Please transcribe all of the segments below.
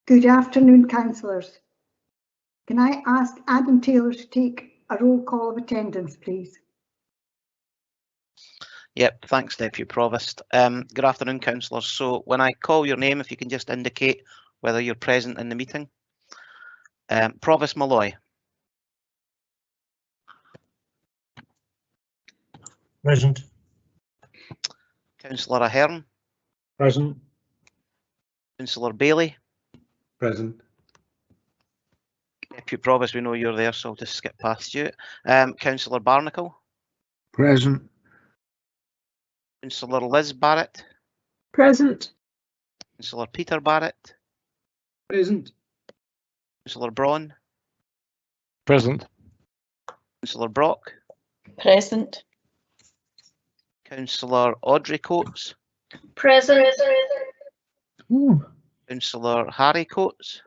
Good afternoon, councillors. Can I ask Adam Taylor to take a roll call of attendance, please? Yep, thanks, Deputy Provost. Good afternoon, councillors. So when I call your name, if you can just indicate whether you're present in the meeting. Provost Malloy. Present. Councillor Ahern. Present. Councillor Bailey. Present. Deputy Provost, we know you're there, so I'll just skip past you. Councillor Barnacle. Present. Councillor Liz Barrett. Present. Councillor Peter Barrett. Present. Councillor Braun. Present. Councillor Brock. Present. Councillor Audrey Coates. Present. Councillor Harry Coates.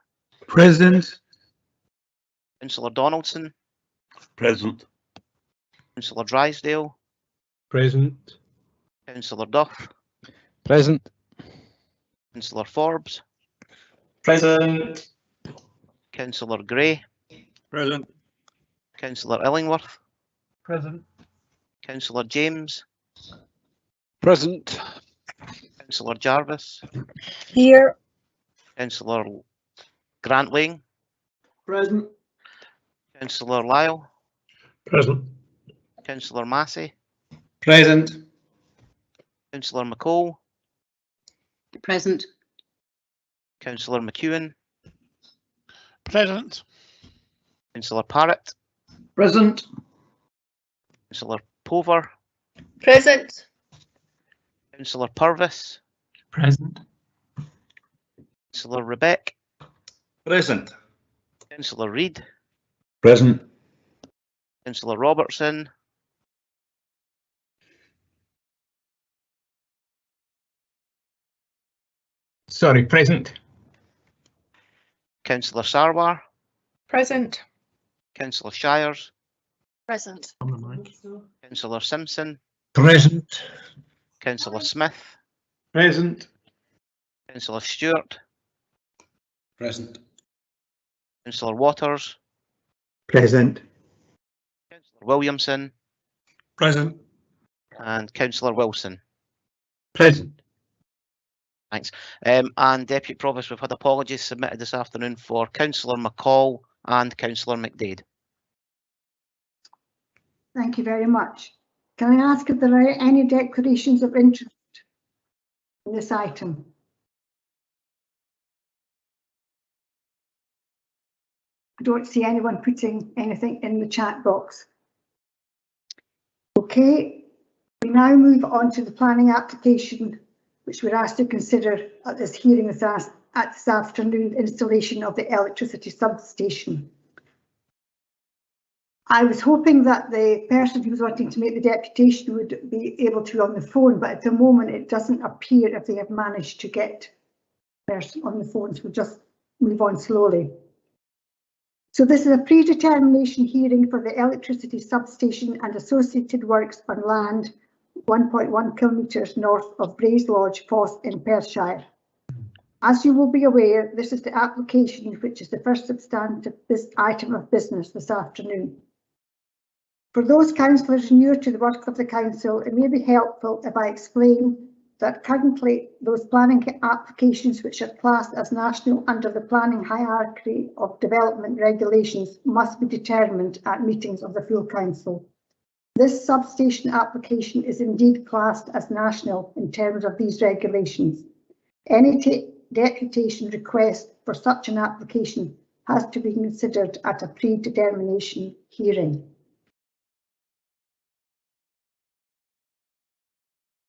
Present. Councillor Donaldson. Present. Councillor Drysdale. Present. Councillor Duff. Present. Councillor Forbes. Present. Councillor Gray. Present. Councillor Illingworth. Present. Councillor James. Present. Councillor Jarvis. Here. Councillor Grant Lang. Present. Councillor Lyle. Present. Councillor Massey. Present. Councillor McCall. Present. Councillor McEwen. Present. Councillor Parrott. Present. Councillor Pover. Present. Councillor Purvis. Present. Councillor Rebeck. Present. Councillor Reid. Present. Councillor Robertson. Sorry, present. Councillor Sarwar. Present. Councillor Shires. Present. Councillor Simpson. Present. Councillor Smith. Present. Councillor Stewart. Present. Councillor Waters. Present. Councillor Williamson. Present. And Councillor Wilson. Present. Thanks. And Deputy Provost, we've had apologies submitted this afternoon for Councillor McCall and Councillor McDade. Thank you very much. Can I ask if there are any declarations of interest in this item? I don't see anyone putting anything in the chat box. Okay, we now move on to the planning application, which we're asked to consider at this hearing this afternoon, installation of the electricity substation. I was hoping that the person who was wanting to make the deputation would be able to on the phone, but at the moment it doesn't appear if they have managed to get the person on the phone, so we'll just move on slowly. So this is a predetermination hearing for the electricity substation and associated works on land 1.1 kilometres north of Braes Lodge, Foss in Perthshire. As you will be aware, this is the application which is the first substantive item of business this afternoon. For those councillors new to the work of the council, it may be helpful if I explain that currently those planning applications which are classed as national under the planning hierarchy of development regulations must be determined at meetings of the full council. This substation application is indeed classed as national in terms of these regulations. Any deputation request for such an application has to be considered at a predetermination hearing.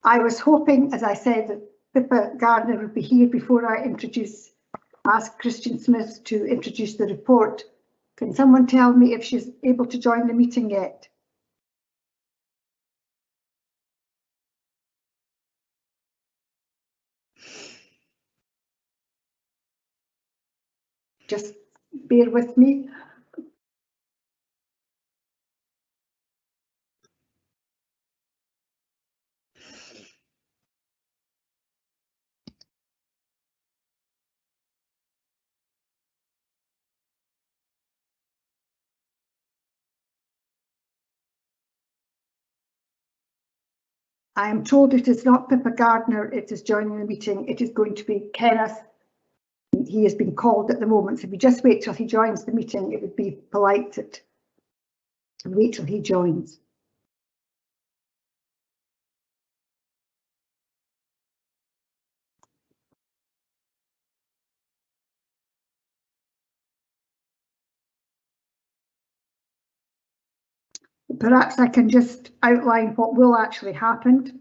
I was hoping, as I said, that Pippa Gardner would be here before I ask Christian Smith to introduce the report. Can someone tell me if she's able to join the meeting yet? Just bear with me. I am told it is not Pippa Gardner, it is joining the meeting. It is going to be Kenneth. He has been called at the moment, so if we just wait till he joins the meeting, it would be polite to wait till he joins. Perhaps I can just outline what will actually happen.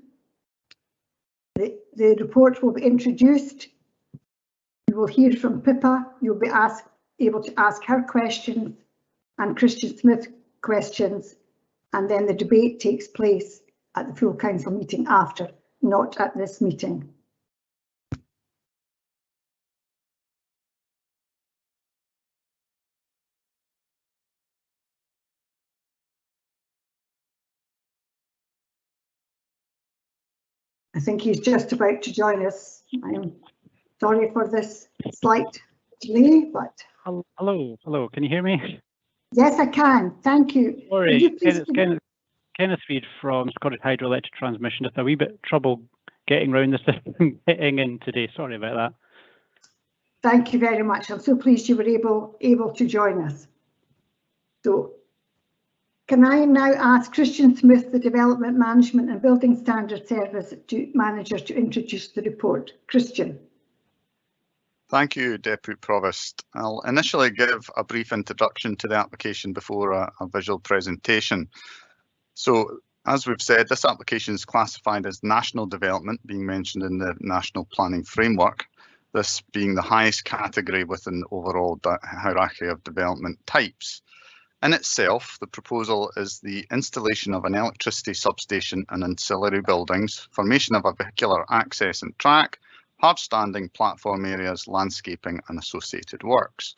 The report will be introduced. You will hear from Pippa. You'll be able to ask her questions and Christian Smith questions, and then the debate takes place at the full council meeting after, not at this meeting. I think he's just about to join us. I'm sorry for this slight delay, but... Hello, can you hear me? Yes, I can. Thank you. Sorry, Kenneth Reid from Scottish Hydroelectric Transmission. Just a wee bit trouble getting round the system, getting in today. Sorry about that. Thank you very much. I'm so pleased you were able to join us. So, can I now ask Christian Smith, the Development Management and Building Standards Service Manager, to introduce the report. Christian. Thank you, Deputy Provost. I'll initially give a brief introduction to the application before a visual presentation. So, as we've said, this application is classified as national development, being mentioned in the National Planning Framework, this being the highest category within the overall hierarchy of development types. In itself, the proposal is the installation of an electricity substation and ancillary buildings, formation of a vehicular access and track, hard-standing platform areas, landscaping and associated works.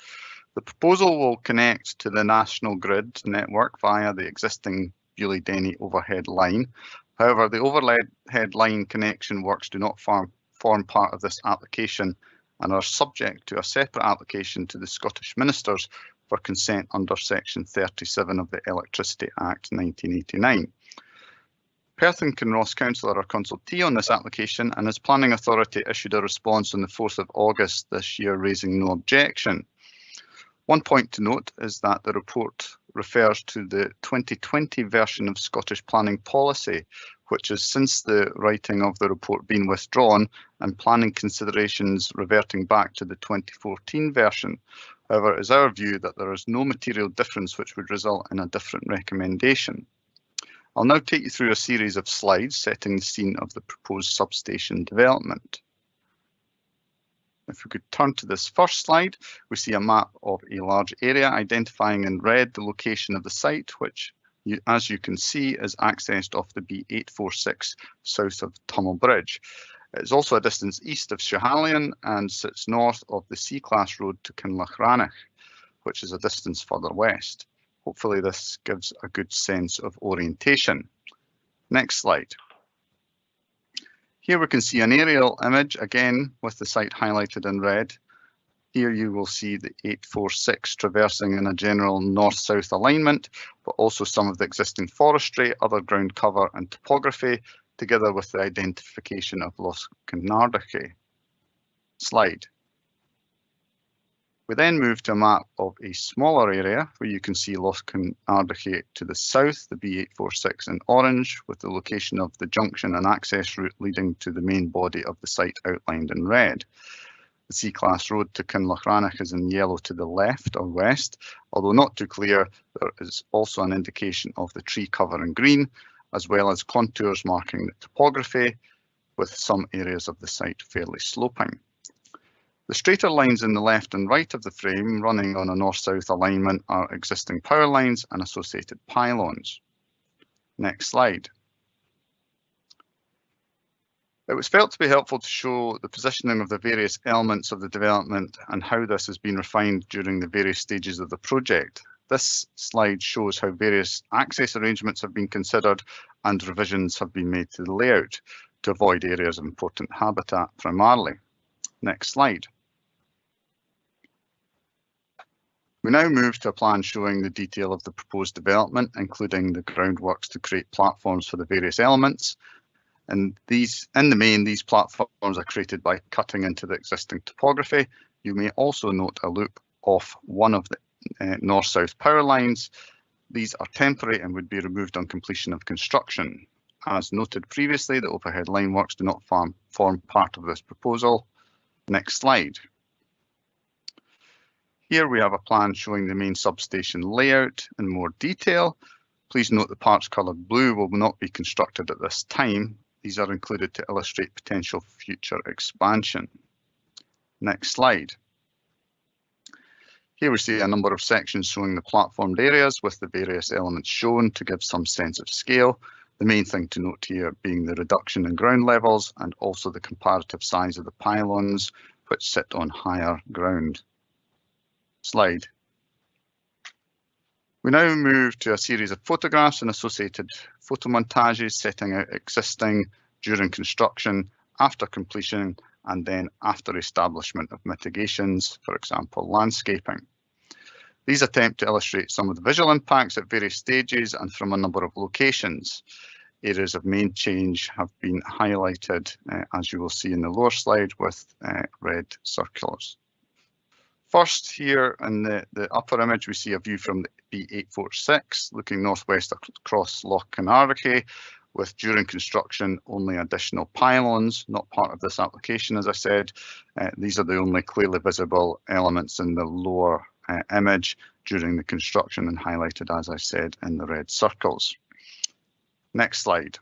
The proposal will connect to the national grid network via the existing Bewley-Denny overhead line. However, the overhead line connection works do not form part of this application and are subject to a separate application to the Scottish Ministers for consent under Section 37 of the Electricity Act 1989. Perth and Kinross Council are a consultee on this application, and as Planning Authority issued a response on the 4th of August this year raising no objection. One point to note is that the report refers to the 2020 version of Scottish planning policy, which has since the writing of the report been withdrawn and planning considerations reverting back to the 2014 version. However, it is our view that there is no material difference which would result in a different recommendation. I'll now take you through a series of slides setting the scene of the proposed substation development. If we could turn to this first slide, we see a map of a large area identifying in red the location of the site, which, as you can see, is accessed off the B846 south of Tummel Bridge. It is also a distance east of Schiehallion and sits north of the C-Class road to Kinlochranach, which is a distance further west. Hopefully this gives a good sense of orientation. Next slide. Here we can see an aerial image, again with the site highlighted in red. Here you will see the 846 traversing in a general north-south alignment, but also some of the existing forestry, other ground cover and topography, together with the identification of Loch Carnardochie. Slide. We then move to a map of a smaller area where you can see Loch Carnardochie to the south, the B846 in orange, with the location of the junction and access route leading to the main body of the site outlined in red. The C-Class road to Kinlochranach is in yellow to the left or west, although not too clear. There is also an indication of the tree cover in green, as well as contours marking the topography, with some areas of the site fairly sloping. The straighter lines in the left and right of the frame running on a north-south alignment are existing power lines and associated pylons. Next slide. It was felt to be helpful to show the positioning of the various elements of the development and how this has been refined during the various stages of the project. This slide shows how various access arrangements have been considered and revisions have been made to the layout to avoid areas of important habitat primarily. Next slide. We now move to a plan showing the detail of the proposed development, including the groundworks to create platforms for the various elements. And in the main, these platforms are created by cutting into the existing topography. You may also note a loop off one of the north-south power lines. These are temporary and would be removed on completion of construction. As noted previously, the overhead line works do not form part of this proposal. Next slide. Here we have a plan showing the main substation layout in more detail. Please note the parts coloured blue will not be constructed at this time. These are included to illustrate potential future expansion. Next slide. Here we see a number of sections showing the platformed areas with the various elements shown to give some sense of scale. The main thing to note here being the reduction in ground levels and also the comparative size of the pylons which sit on higher ground. Slide. We now move to a series of photographs and associated photomontages setting out existing during construction, after completion, and then after establishment of mitigations, for example, landscaping. These attempt to illustrate some of the visual impacts at various stages and from a number of locations. Areas of main change have been highlighted, as you will see in the lower slide, with red circulars. First, here in the upper image, we see a view from the B846 looking northwest across Loch Canarachie, with during construction only additional pylons, not part of this application, as I said. These are the only clearly visible elements in the lower image during the construction and highlighted, as I said, in the red circles. Next slide.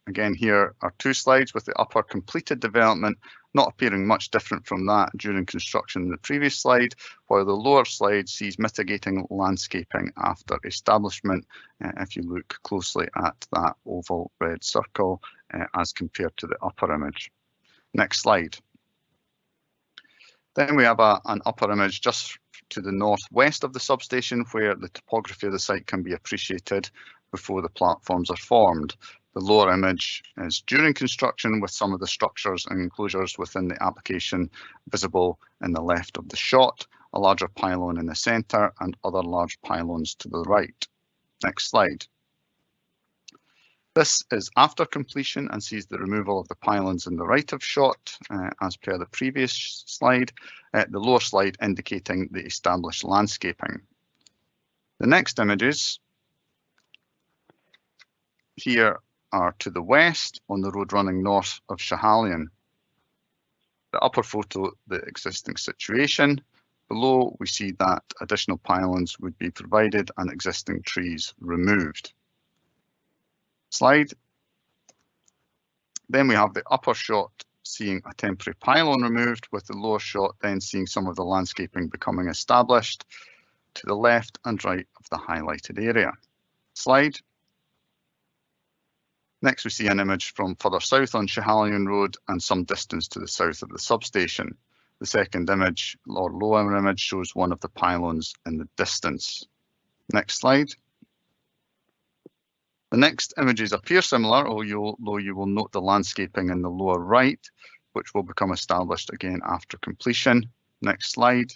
Again, here are two slides with the upper completed development not appearing much different from that during construction in the previous slide, while the lower slide sees mitigating landscaping after establishment, if you look closely at that oval red circle as compared to the upper image. Next slide. Then we have an upper image just to the northwest of the substation where the topography of the site can be appreciated before the platforms are formed. The lower image is during construction with some of the structures and enclosures within the application visible in the left of the shot, a larger pylon in the centre and other large pylons to the right. Next slide. This is after completion and sees the removal of the pylons in the right of shot as per the previous slide, the lower slide indicating the established landscaping. The next images here are to the west on the road running north of Schiehallion. The upper photo, the existing situation. Below, we see that additional pylons would be provided and existing trees removed. Slide. Then we have the upper shot seeing a temporary pylon removed, with the lower shot then seeing some of the landscaping becoming established to the left and right of the highlighted area. Slide. Next, we see an image from further south on Schiehallion Road and some distance to the south of the substation. The second image, or lower image, shows one of the pylons in the distance. Next slide. The next images appear similar, although you will note the landscaping in the lower right, which will become established again after completion. Next slide.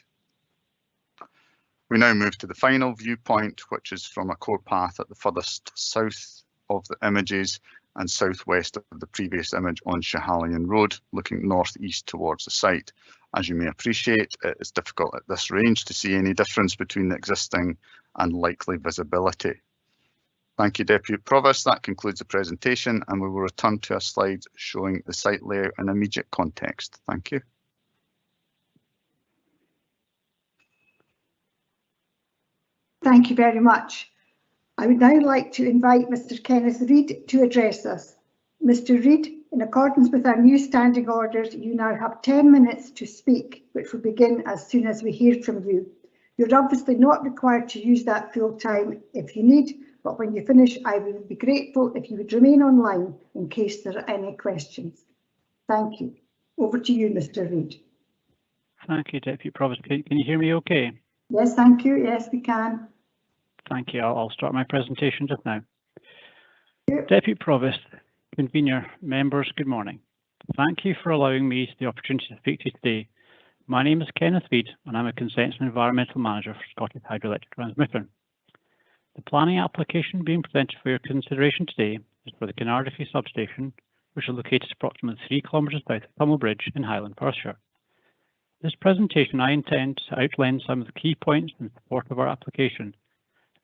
We now move to the final viewpoint, which is from a core path at the furthest south of the images and southwest of the previous image on Schiehallion Road, looking northeast towards the site. As you may appreciate, it is difficult at this range to see any difference between the existing and likely visibility. Thank you, Deputy Provost. That concludes the presentation, and we will return to a slide showing the site layout in immediate context. Thank you. Thank you very much. I would now like to invite Mr. Kenneth Reid to address us. Mr. Reid, in accordance with our new standing orders, you now have 10 minutes to speak, which will begin as soon as we hear from you. You're obviously not required to use that full time if you need, but when you finish, I would be grateful if you would remain online in case there are any questions. Thank you. Over to you, Mr. Reid. Thank you, Deputy Provost. Can you hear me okay? Yes, thank you. Yes, we can. Thank you. I'll start my presentation just now. Yep. Deputy Provost, Convener, members, good morning. Thank you for allowing me the opportunity to speak to you today. My name is Kenneth Reid and I'm a Consents and Environmental Manager for Scottish Hydroelectric Transmission. The planning application being presented for your consideration today is for the Canardichy Substation, which is located approximately 3 kilometres south of Tummel Bridge in Highland, Perthshire. This presentation I intend to outline some of the key points in support of our application.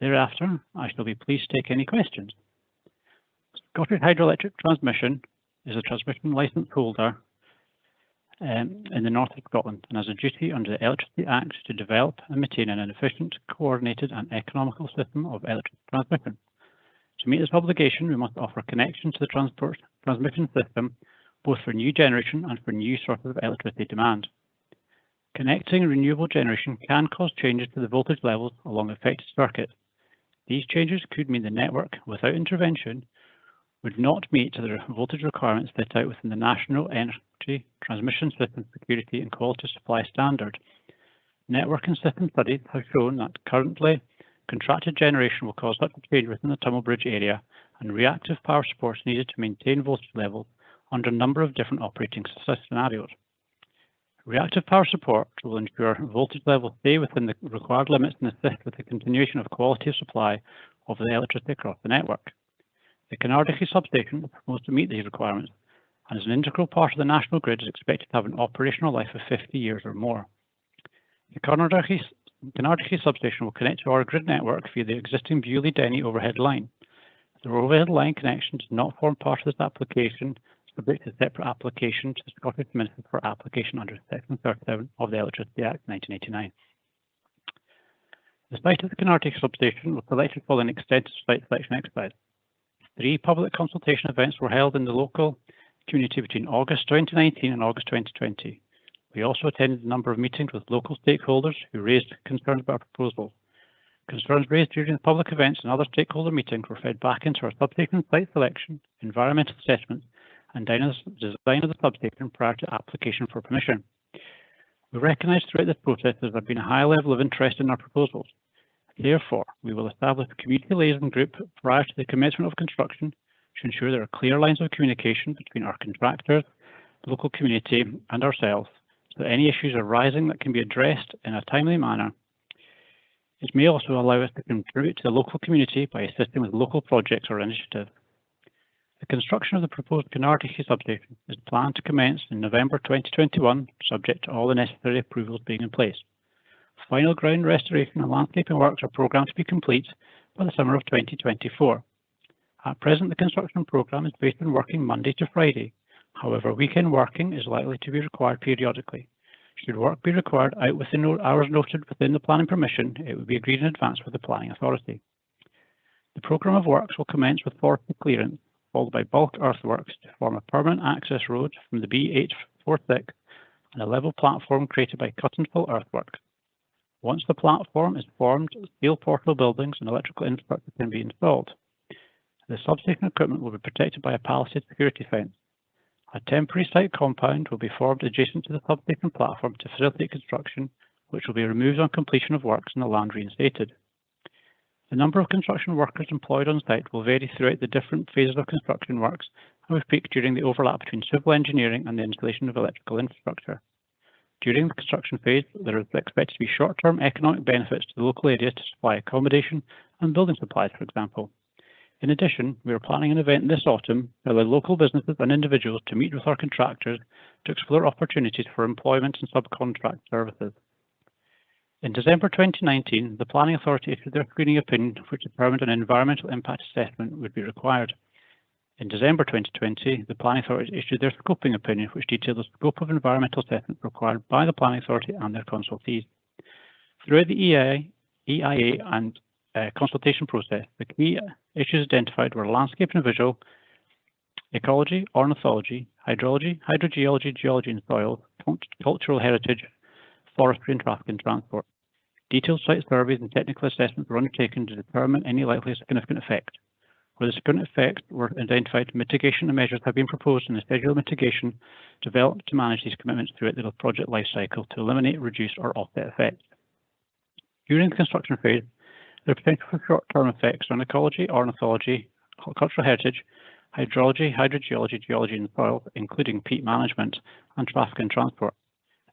Thereafter, I shall be pleased to take any questions. Scottish Hydroelectric Transmission is a transmission licence holder in the north of Scotland and has a duty under the Electricity Act to develop and maintain an efficient, coordinated and economical system of electric transmission. To meet this obligation, we must offer connection to the transmission system, both for new generation and for new sources of electricity demand. Connecting renewable generation can cause changes to the voltage levels along affected circuits. These changes could mean the network, without intervention, would not meet the voltage requirements set out within the National Energy Transmission System Security and Quality Supply Standard. Network and system studies have shown that currently contracted generation will cause such a change within the Tummel Bridge area, and reactive power support is needed to maintain voltage levels under a number of different operating scenarios. Reactive power support will ensure voltage levels stay within the required limits and assist with the continuation of quality of supply of the electricity across the network. The Canardichy Substation is proposed to meet these requirements, and as an integral part of the national grid is expected to have an operational life of 50 years or more. The Canardichy Substation will connect to our grid network via the existing Bewley-Denny overhead line. The overhead line connection does not form part of this application, subject to separate application to the Scottish Minister for application under Section 37 of the Electricity Act 1989. The site of the Canardichy Substation was selected following an extensive site selection exercise. 3 public consultation events were held in the local community between August 2019 and August 2020. We also attended a number of meetings with local stakeholders who raised concerns about our proposals. Concerns raised during the public events and other stakeholder meetings were fed back into our substation site selection, environmental assessments, and design of the substation prior to application for permission. We recognise throughout this process there has been a high level of interest in our proposals. Therefore, we will establish a community liaison group prior to the commencement of construction to ensure there are clear lines of communication between our contractors, local community, and ourselves, so that any issues arising that can be addressed in a timely manner. It may also allow us to contribute to the local community by assisting with local projects or initiatives. The construction of the proposed Canardichy Substation is planned to commence in November 2021, subject to all the necessary approvals being in place. Final ground restoration and landscaping works are programmed to be complete by the summer of 2024. At present, the construction programme is based on working Monday to Friday. However, weekend working is likely to be required periodically. Should work be required out within hours noted within the planning permission, it will be agreed in advance with the planning authority. The programme of works will commence with forestry clearance, followed by bulk earthworks to form a permanent access road from the B846 and a level platform created by cut and fill earthworks. Once the platform is formed, steel portal buildings and electrical infrastructure can be installed. The substation equipment will be protected by a palisade security fence. A temporary site compound will be formed adjacent to the substation platform to facilitate construction, which will be removed on completion of works and the land reinstated. The number of construction workers employed on site will vary throughout the different phases of construction works and will peak during the overlap between civil engineering and the installation of electrical infrastructure. During the construction phase, there is expected to be short-term economic benefits to the local area to supply accommodation and building supplies, for example. In addition, we are planning an event this autumn to allow local businesses and individuals to meet with our contractors to explore opportunities for employment and subcontract services. In December 2019, the Planning Authority issued their screening opinion, which determined an environmental impact assessment would be required. In December 2020, the Planning Authority issued their scoping opinion, which detailed the scope of environmental assessment required by the Planning Authority and their consultees. Throughout the EIA and consultation process, the key issues identified were landscape and visual, ecology, ornithology, hydrology, hydrogeology, geology and soils, cultural heritage, forestry and traffic and transport. Detailed site surveys and technical assessments were undertaken to determine any likely significant effect. Where the significant effects were identified, mitigation measures have been proposed and a schedule of mitigation developed to manage these commitments throughout the project life cycle to eliminate, reduce or offset effects. During the construction phase, there are potential for short-term effects on ecology, ornithology, cultural heritage, hydrology, hydrogeology, geology and soil, including peat management and traffic and transport.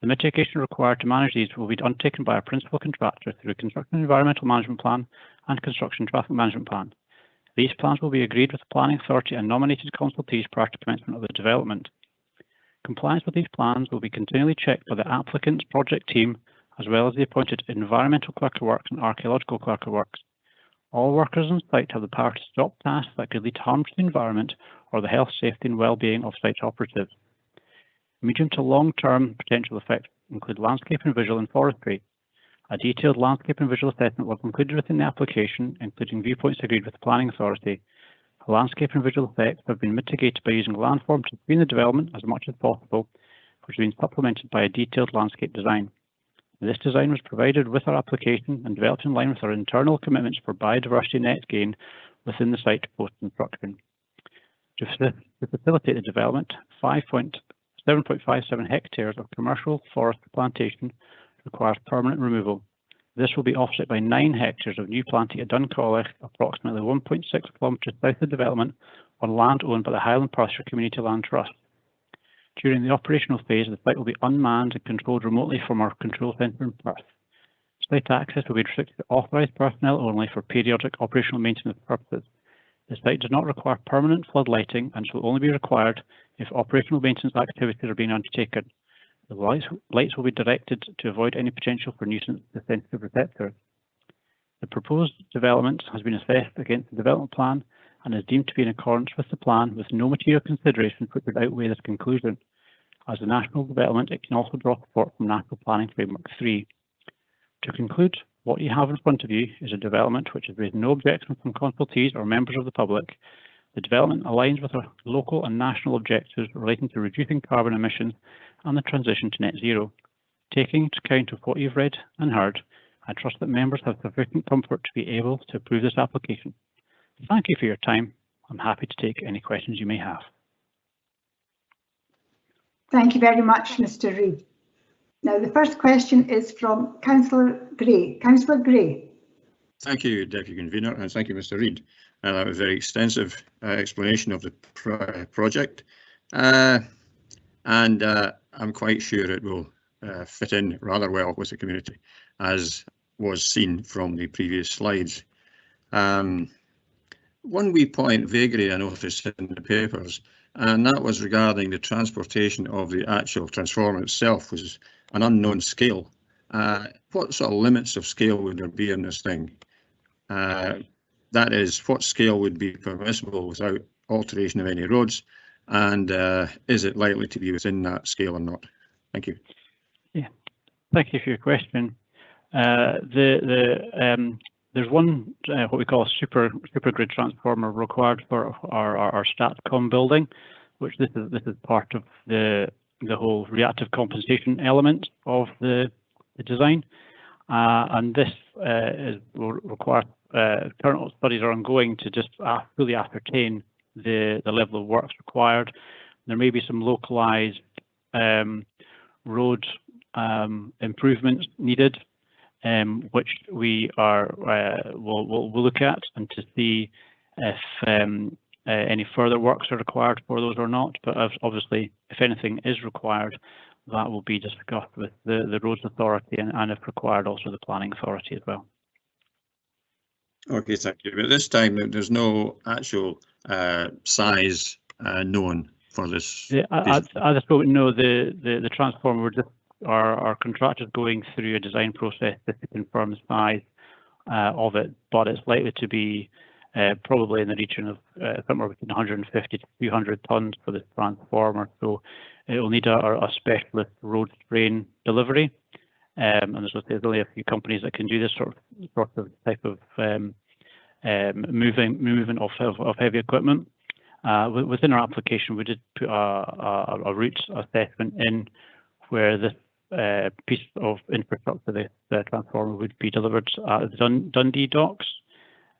The mitigation required to manage these will be undertaken by our principal contractor through a construction environmental management plan and construction traffic management plan. These plans will be agreed with the Planning Authority and nominated consultees prior to commencement of the development. Compliance with these plans will be continually checked by the applicant's project team, as well as the appointed environmental clerk of works and archaeological clerk of works. All workers on site have the power to stop tasks that could lead to harm to the environment or the health, safety and well-being of site operatives. Medium to long-term potential effects include landscape and visual and forestry. A detailed landscape and visual assessment was included within the application, including viewpoints agreed with the Planning Authority. Landscape and visual effects have been mitigated by using landform to screen the development as much as possible, which has been supplemented by a detailed landscape design. This design was provided with our application and developed in line with our internal commitments for biodiversity net gain within the site post-construction. To facilitate the development, 7.57 hectares of commercial forest plantation requires permanent removal. This will be offset by 9 hectares of new planting at Duncollich, approximately 1.6 kilometres south of development, on land owned by the Highland Pasture Community Land Trust. During the operational phase, the site will be unmanned and controlled remotely from our control centre in Perth. Site access will be restricted to authorised personnel only for periodic operational maintenance purposes. The site does not require permanent flood lighting and shall only be required if operational maintenance activities are being undertaken. The lights will be directed to avoid any potential for nuisance to sensitive receptors. The proposed development has been assessed against the development plan and is deemed to be in accordance with the plan, with no material considerations which would outweigh this conclusion. As a national development, it can also draw support from National Planning Framework 3. To conclude, what you have in front of you is a development which has raised no objections from consultees or members of the public. The development aligns with our local and national objectives relating to reducing carbon emissions and the transition to net zero. Taking into account of what you've read and heard, I trust that members have sufficient comfort to be able to approve this application. Thank you for your time. I'm happy to take any questions you may have. Thank you very much, Mr. Reid. Now, the first question is from Councillor Gray. Councillor Gray. Thank you, Deputy Convener, and thank you, Mr. Reid. That was a very extensive explanation of the project, and I'm quite sure it will fit in rather well with the community, as was seen from the previous slides. One wee point vaguely I noticed in the papers, and that was regarding the transportation of the actual transformer itself, was an unknown scale. What sort of limits of scale would there be in this thing? That is, what scale would be permissible without alteration of any roads, and is it likely to be within that scale or not? Thank you. Yeah, thank you for your question. There's one what we call a super grid transformer required for our STATCOM building, which this is part of the whole reactive compensation element of the design, and this will require current studies are ongoing to just fully ascertain the level of works required. There may be some localized road improvements needed, which we will look at, and to see if any further works are required for those or not. But obviously, if anything is required, that will be discussed with the Roads Authority and if required, also the Planning Authority as well. Okay, thank you. But this time there's no actual size known for this. At this point, no. The transformer, our contractors going through a design process to confirm the size of it, but it's likely to be probably in the region of somewhere between 150 to 200 tons for this transformer. So it will need a specialist road train delivery, and there's only a few companies that can do this sort of type of movement of heavy equipment. Within our application, we did put a route assessment in where this piece of infrastructure, the transformer, would be delivered at the Dundee docks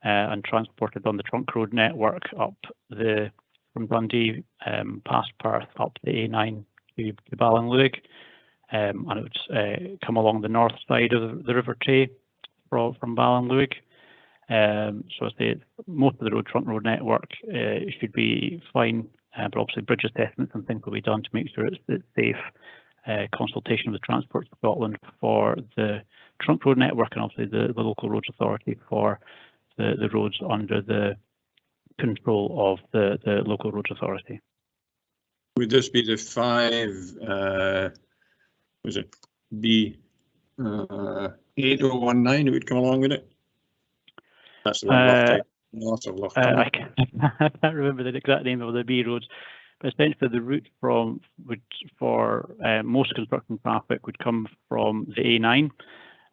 and transported on the trunk road network up from Dundee past Perth up the A9 to Ballinluig, and it would come along the north side of the River Tay from Ballinluig. So I say most of the trunk road network should be fine, but obviously bridge assessments and things will be done to make sure it's safe. Consultation with Transport Scotland for the trunk road network, and obviously the local roads authority for the roads under the control of the local roads authority. Would this be the 5, was it B 8019 that would come along with it? That's the one north of Loch Tunnel. I can't remember the exact name of the B roads, but essentially the route for most construction traffic would come from the A9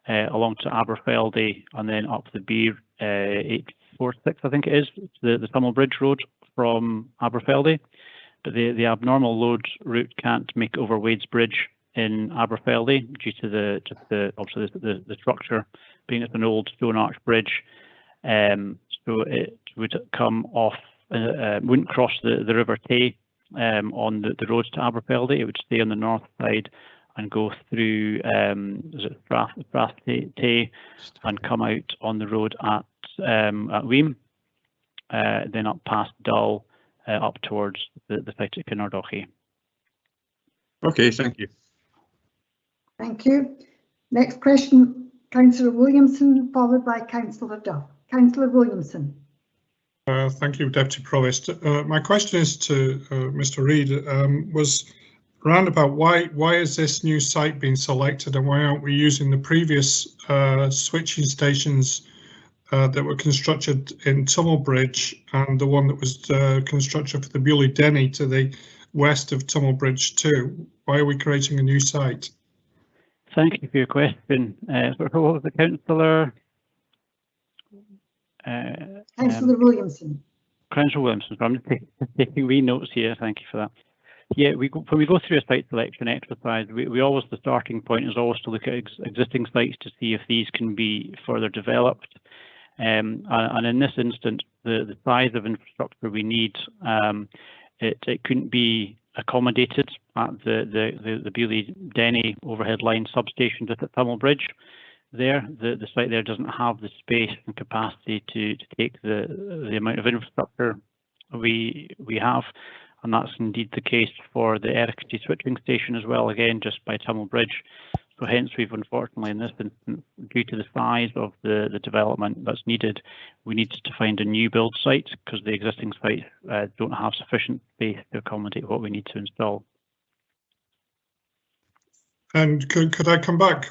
along to Aberfeldy and then up the B 846, I think it is, the Tunnel Bridge Road from Aberfeldy. But the abnormal load route can't make over Wade's Bridge in Aberfeldy due to the structure being it's an old stone arch bridge. So it would come off, wouldn't cross the River Tay on the roads to Aberfeldy. It would stay on the north side and go through Strath Tay and come out on the road at Weem, then up past Dull, up towards the site at Kinnerdochie. Okay, thank you. Thank you. Next question, Councillor Williamson, followed by Councillor Duff. Councillor Williamson. Thank you, Deputy Provost. My question is to Mr. Reid. Was roundabout why is this new site being selected, and why aren't we using the previous switching stations that were constructed in Tunnel Bridge and the one that was constructed for the Bewley Denny to the west of Tunnel Bridge 2? Why are we creating a new site? Thank you for your question. What was the councillor? Councillor Williamson. Councillor Williamson. I'm just taking wee notes here. Thank you for that. Yeah, when we go through a site selection exercise, we always, the starting point is always to look at existing sites to see if these can be further developed. And in this instance, the size of infrastructure we need, it couldn't be accommodated at the Bewley Denny overhead line substation just at Tunnel Bridge. There, the site there doesn't have the space and capacity to take the amount of infrastructure we have, and that's indeed the case for the Ericity switching station as well. Again, just by Tunnel Bridge. So hence, we've unfortunately, in this instance, due to the size of the development that's needed, we need to find a new build site because the existing sites don't have sufficient space to accommodate what we need to install. And could I come back?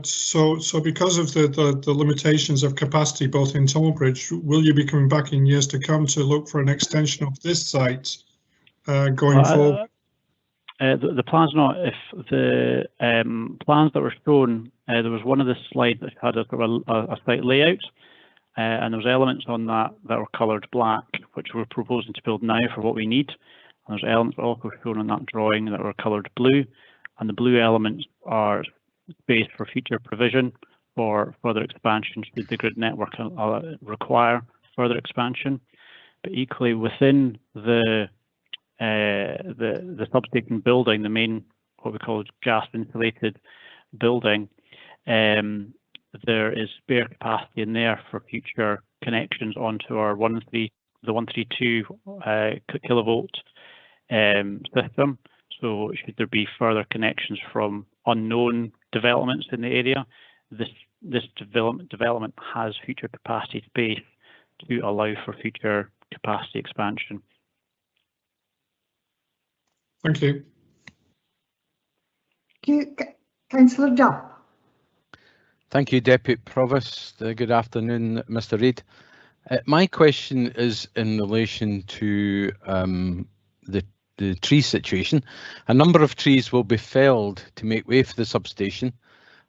So because of the limitations of capacity both in Tunnel Bridge, will you be coming back in years to come to look for an extension of this site going forward? The plan's not. If the plans that were shown, there was one of the slides that had a site layout, and there was elements on that were coloured black, which we're proposing to build now for what we need. And there's elements also shown on that drawing that were coloured blue, and the blue elements are space for future provision for further expansion should the grid network require further expansion. But equally within the substation building, the main, what we call gas insulated building, there is spare capacity in there for future connections onto our 132 kilovolt system. So should there be further connections from unknown developments in the area, this development has future capacity space to allow for future capacity expansion. Thank you. Councillor Duff. Thank you, Deputy Provost. Good afternoon, Mr. Reid. My question is in relation to the tree situation. A number of trees will be felled to make way for the substation,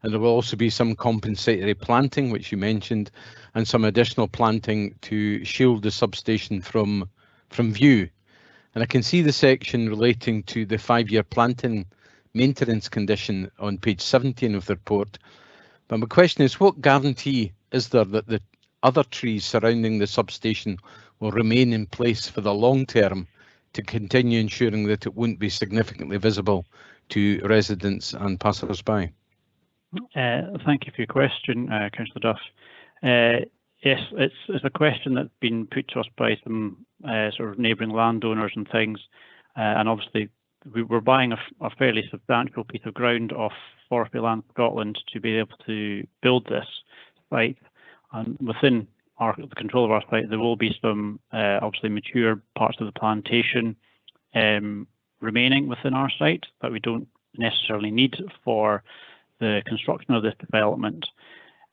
and there will also be some compensatory planting, which you mentioned, and some additional planting to shield the substation from view. And I can see the section relating to the 5-year planting maintenance condition on page 17 of the report. But my question is, what guarantee is there that the other trees surrounding the substation will remain in place for the long term to continue ensuring that it won't be significantly visible to residents and passers-by? Thank you for your question, Councillor Duff. Yes, it's a question that's been put to us by some sort of neighbouring landowners and things, and obviously we're buying a fairly substantial piece of ground off Forestry Land Scotland to be able to build this site, and within the control of our site, there will be some obviously mature parts of the plantation remaining within our site that we don't necessarily need for the construction of this development.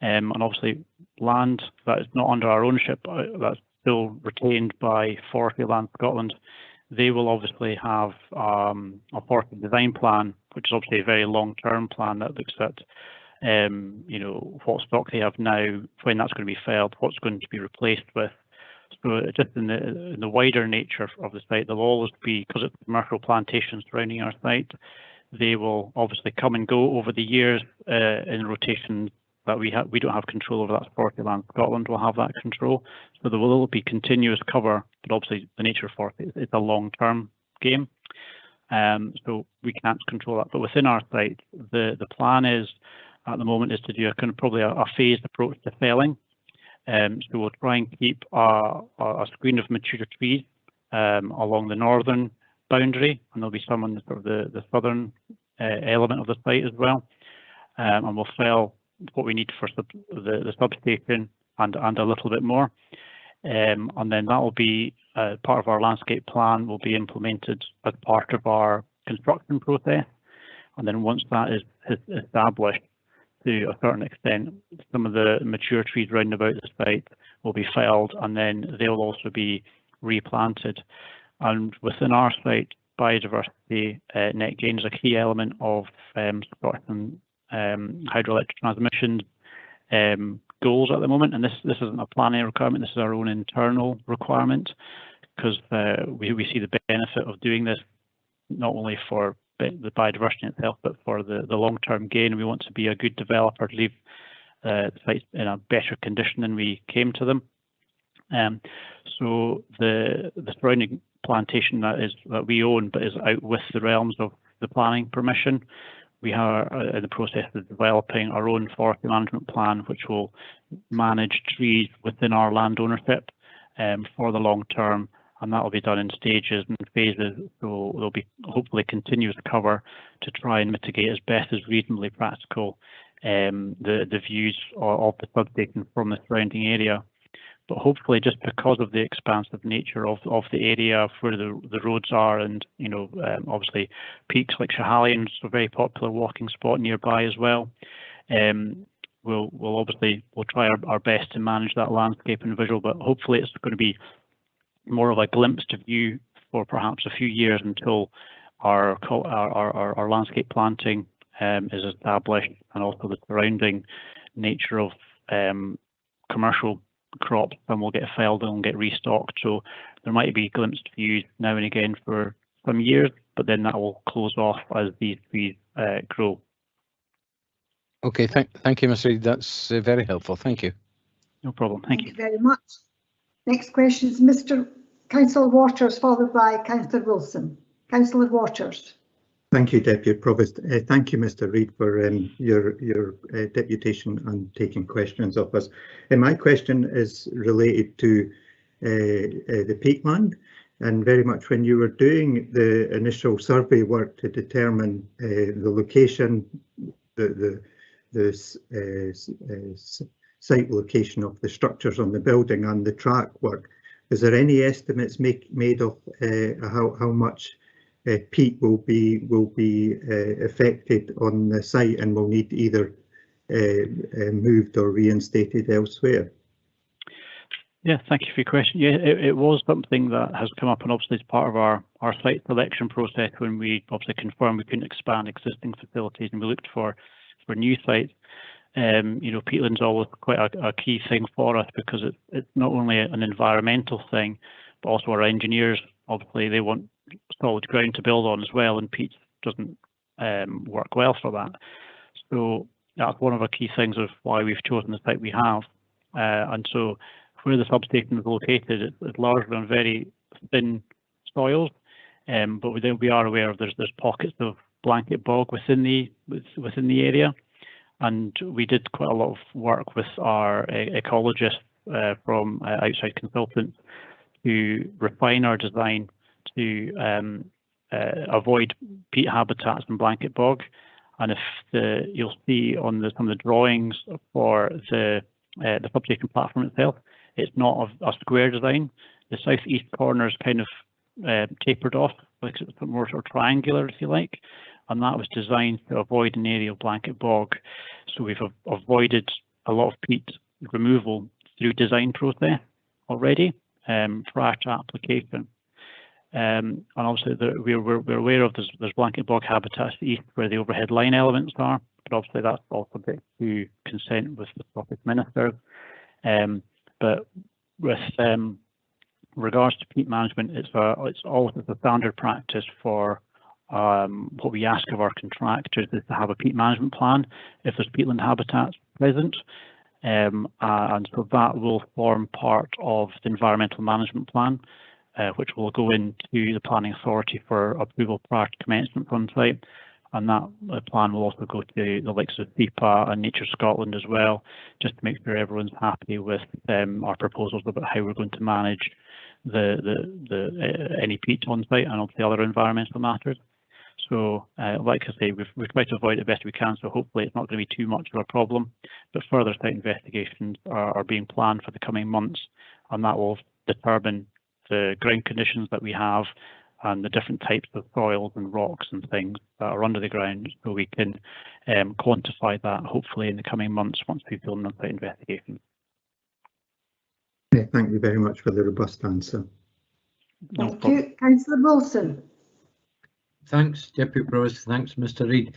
And obviously land that is not under our ownership, that's still retained by Forestry Land Scotland, they will obviously have a forestry design plan, which is obviously a very long-term plan that looks at you know, what stock they have now, when that's going to be felled, what's going to be replaced with. So just in the wider nature of the site, there'll always be, because it's commercial plantations surrounding our site, they will obviously come and go over the years in rotation that we don't have control over. That's Forestry Land Scotland will have that control. So there will be continuous cover, but obviously the nature of forestry, it's a long-term game. So we can't control that. But within our site, the plan is at the moment is to do a kind of probably a phased approach to felling. So we'll try and keep a screen of mature trees along the northern boundary, and there'll be some on the sort of the southern element of the site as well. And we'll fell what we need for the substation and a little bit more. And then that will be part of our landscape plan will be implemented as part of our construction process. And then once that is established to a certain extent, some of the mature trees round about the site will be felled, and then they'll also be replanted. And within our site, biodiversity net gain is a key element of Scotland hydroelectric transmission goals at the moment, and this isn't a planning requirement, this is our own internal requirement, because we see the benefit of doing this not only for the biodiversity itself, but for the long-term gain. We want to be a good developer to leave the sites in a better condition than we came to them. So the surrounding plantation that we own, but is out with the realms of the planning permission. We are in the process of developing our own forestry management plan, which will manage trees within our land ownership for the long term, and that will be done in stages and phases. So there'll be hopefully continuous cover to try and mitigate as best as reasonably practical the views of the substation from the surrounding area. But hopefully, just because of the expansive nature of the area where the roads are, and you know, obviously peaks like Schiehallion is a very popular walking spot nearby as well. We'll try our best to manage that landscape and visual, but hopefully it's going to be more of a glimpse to view for perhaps a few years until our landscape planting is established, and also the surrounding nature of commercial crops, and will get felled and get restocked. So there might be glimpsed views now and again for some years, but then that will close off as these trees grow. Okay, thank you, Mr. Reid. That's very helpful. Thank you. No problem. Thank you. Very much. Next question is Mr. Councillor Waters, followed by Councillor Wilson. Councillor Waters. Thank you, Deputy Provost. Thank you, Mr. Reid, for your deputation and taking questions of us. My question is related to the peatland, and very much when you were doing the initial survey work to determine the location, the site location of the structures on the building and the track work, is there any estimates made of how much peat will be affected on the site and will need either moved or reinstated elsewhere? Yeah, thank you for your question. Yeah, it was something that has come up, and obviously as part of our site selection process, when we obviously confirmed we couldn't expand existing facilities and we looked for new sites. You know, peatland's always quite a key thing for us, because it's not only an environmental thing, but also our engineers, obviously they want solid ground to build on as well, and peat doesn't work well for that. So that's one of our key things of why we've chosen the site we have. And so where the substation is located, it's largely on very thin soils, but we are aware of there's pockets of blanket bog within the area, and we did quite a lot of work with our ecologists from outside consultants to refine our design to avoid peat habitats and blanket bog. And if you'll see on some of the drawings for the substation platform itself, it's not a square design. The southeast corner is kind of tapered off, like it's more sort of triangular, if you like, and that was designed to avoid an area of blanket bog. So we've avoided a lot of peat removal through design process already prior to application. And obviously we're aware of there's blanket bog habitats east where the overhead line elements are, but obviously that's all subject to consent with the Scottish Minister. But with regards to peat management, it's always a standard practice for what we ask of our contractors is to have a peat management plan if there's peatland habitats present. And so that will form part of the environmental management plan, which will go into the planning authority for approval prior to commencement on site. And that plan will also go to the likes of FEPA and Nature Scotland as well, just to make sure everyone's happy with our proposals about how we're going to manage any peat on site and obviously other environmental matters. So like I say, we've tried to avoid it best we can, so hopefully it's not going to be too much of a problem. But further site investigations are being planned for the coming months, and that will determine the ground conditions that we have and the different types of soils and rocks and things that are under the ground, so we can quantify that hopefully in the coming months once we've done the site investigation. Thank you very much for the robust answer. Thank you. Councillor Wilson. Thanks, Deputy Provost. Thanks, Mr. Reid.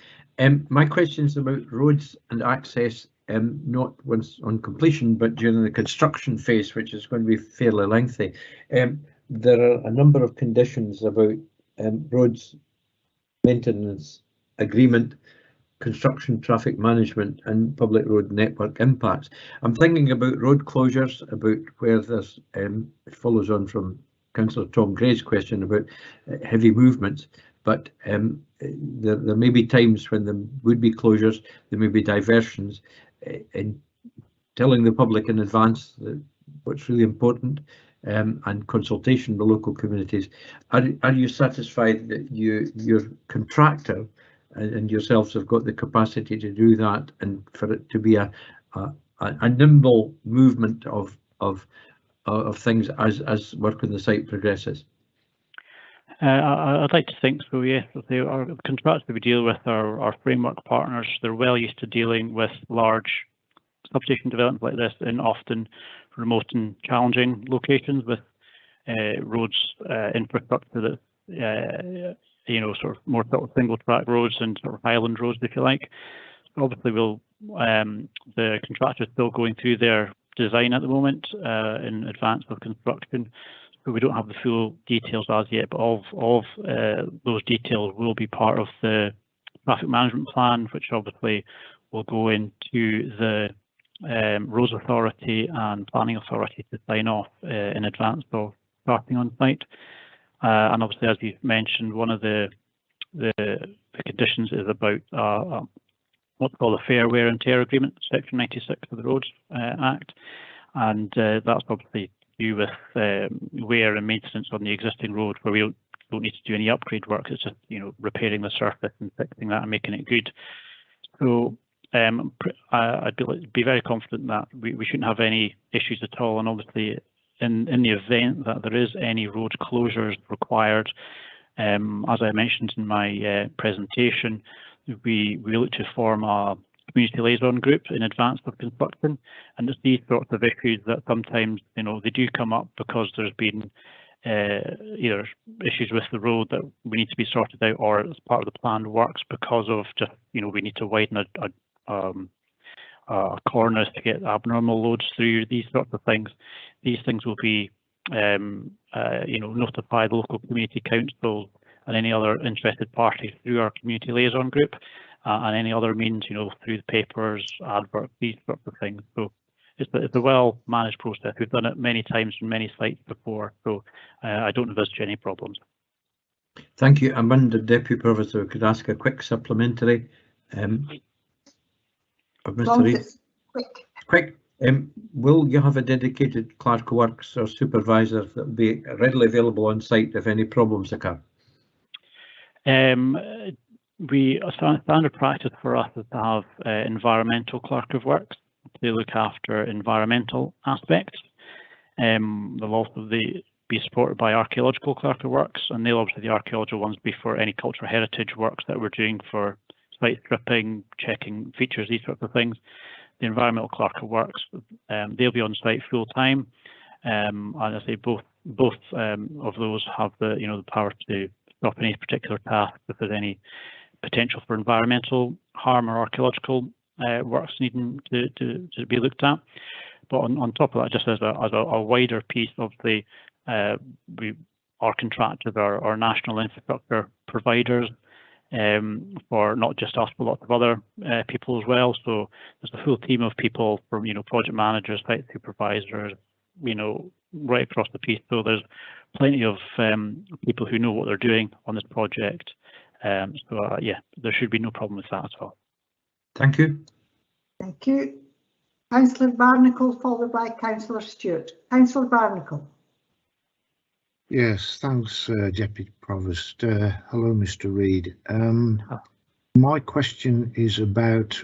My question is about roads and access, not once on completion, but during the construction phase, which is going to be fairly lengthy. There are a number of conditions about roads maintenance agreement, construction, traffic management and public road network impacts. I'm thinking about road closures, about where this follows on from Councillor Tom Gray's question about heavy movements, but there may be times when there would be closures, there may be diversions, and telling the public in advance that what's really important and consultation with local communities. Are you satisfied that your contractor and yourselves have got the capacity to do that, and for it to be a nimble movement of things as work on the site progresses? I'd like to think so, yes. Our contractors that we deal with are our framework partners. They're well used to dealing with large substation developments like this in often remote and challenging locations with roads infrastructure that sort of more sort of single track roads and sort of highland roads, if you like. So obviously the contractor is still going through their design at the moment in advance of construction. But we don't have the full details as yet, but of those details will be part of the traffic management plan, which obviously will go into the Roads Authority and Planning Authority to sign off in advance of starting on site. And obviously, as you mentioned, one of the conditions is about what's called a fair wear and tear agreement, Section 96 of the Roads Act, and that's obviously to do with wear and maintenance on the existing road, where we don't need to do any upgrade work. It's just repairing the surface and fixing that and making it good. So I'd be very confident that we shouldn't have any issues at all. And obviously, in the event that there is any road closures required, as I mentioned in my presentation, we look to form a community liaison group in advance of construction, and it's these sorts of issues that sometimes they do come up because there's been either issues with the road that we need to be sorted out, or as part of the planned works because of just we need to widen a corners to get abnormal loads through, these sorts of things. These things will be notify the local community council and any other interested parties through our community liaison group, and any other means, through the papers, adverts, these sorts of things. So it's a well managed process. We've done it many times in many sites before, so I don't envisage any problems. Thank you. I'm under Deputy Provost, so I could ask a quick supplementary of Mr. Reid. Quick. Will you have a dedicated clerk of works or supervisor that will be readily available on site if any problems occur? A standard practice for us is to have environmental clerk of works. They look after environmental aspects. They'll also be supported by archaeological clerical works, and they'll obviously, the archaeological ones, be for any cultural heritage works that we're doing for site stripping, checking features, these sorts of things. The environmental clerical works, they'll be on site full time, and I say both of those have the power to stop any particular task if there's any potential for environmental harm or archaeological works needing to be looked at. But on top of that, just as a wider piece of we are contracted our national infrastructure providers for not just us, but lots of other people as well. So there's a full team of people from project managers, site supervisors, right across the piece. So there's plenty of people who know what they're doing on this project. Yeah, there should be no problem with that at all. Thank you. Thank you. Councillor Barnacle, followed by Councillor Stewart. Councillor Barnacle. Yes, thanks, Deputy Provost. Hello, Mr. Reid. My question is about